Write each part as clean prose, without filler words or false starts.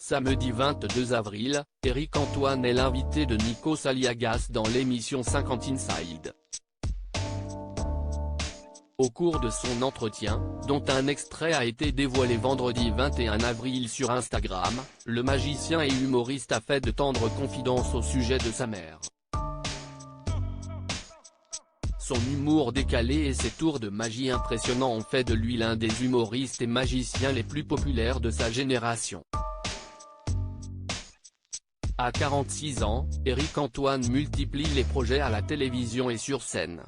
Samedi 22 avril, Éric Antoine est l'invité de Nikos Aliagas dans l'émission 50 Inside. Au cours de son entretien, dont un extrait a été dévoilé vendredi 21 avril sur Instagram, le magicien et humoriste a fait de tendres confidences au sujet de sa mère. Son humour décalé et ses tours de magie impressionnants ont fait de lui l'un des humoristes et magiciens les plus populaires de sa génération. À 46 ans, Éric Antoine multiplie les projets à la télévision et sur scène.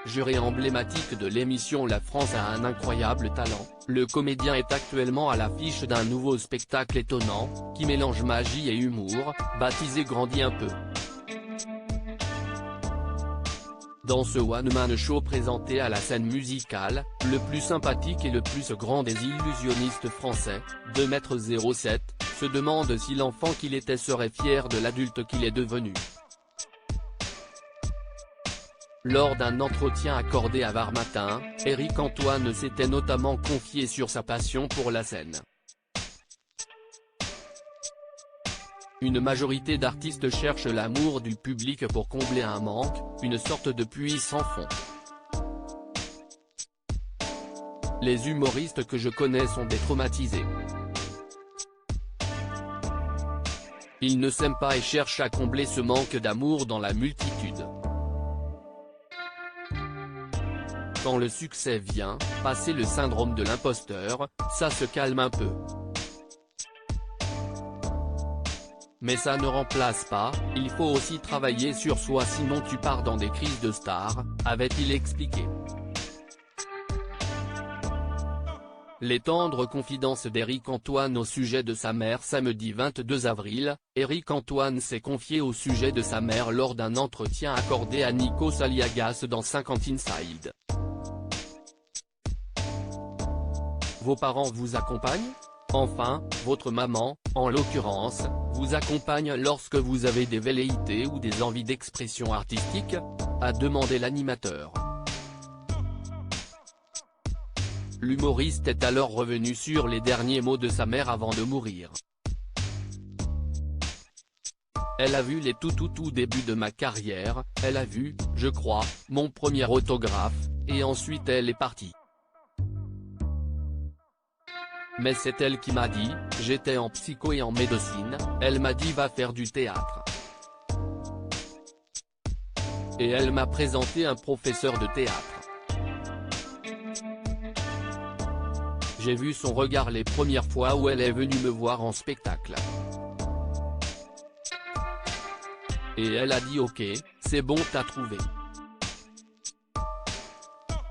Juré emblématique de l'émission La France a un incroyable talent, le comédien est actuellement à l'affiche d'un nouveau spectacle étonnant, qui mélange magie et humour, baptisé Grandis un peu. Dans ce one-man show présenté à la scène musicale, le plus sympathique et le plus grand des illusionnistes français, 2,07 m, se demande si l'enfant qu'il était serait fier de l'adulte qu'il est devenu. Lors d'un entretien accordé à Var Matin, Éric Antoine s'était notamment confié sur sa passion pour la scène. Une majorité d'artistes cherchent l'amour du public pour combler un manque, une sorte de puits sans fond. Les humoristes que je connais sont détraumatisés. Ils ne s'aiment pas et cherchent à combler ce manque d'amour dans la multitude. Quand le succès vient, passer le syndrome de l'imposteur, ça se calme un peu. Mais ça ne remplace pas, il faut aussi travailler sur soi sinon tu pars dans des crises de stars, avait-il expliqué. Les tendres confidences d'Éric Antoine au sujet de sa mère. Samedi 22 avril, Éric Antoine s'est confié au sujet de sa mère lors d'un entretien accordé à Nikos Aliagas dans 50 Inside. Vos parents vous accompagnent ? Enfin, votre maman, en l'occurrence, vous accompagne lorsque vous avez des velléités ou des envies d'expression artistique ? A demandé l'animateur. L'humoriste est alors revenu sur les derniers mots de sa mère avant de mourir. Elle a vu les tout début de ma carrière, elle a vu, je crois, mon premier autographe, et ensuite elle est partie. Mais c'est elle qui m'a dit, j'étais en psycho et en médecine, elle m'a dit va faire du théâtre. Et elle m'a présenté un professeur de théâtre. J'ai vu son regard les premières fois où elle est venue me voir en spectacle. Et elle a dit ok, c'est bon t'as trouvé.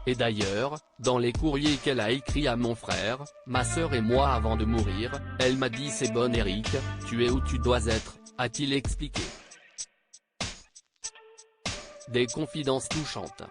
Et d'ailleurs, dans les courriers qu'elle a écrits à mon frère, ma sœur et moi avant de mourir, elle m'a dit c'est bon Éric, tu es où tu dois être, a-t-il expliqué. Des confidences touchantes.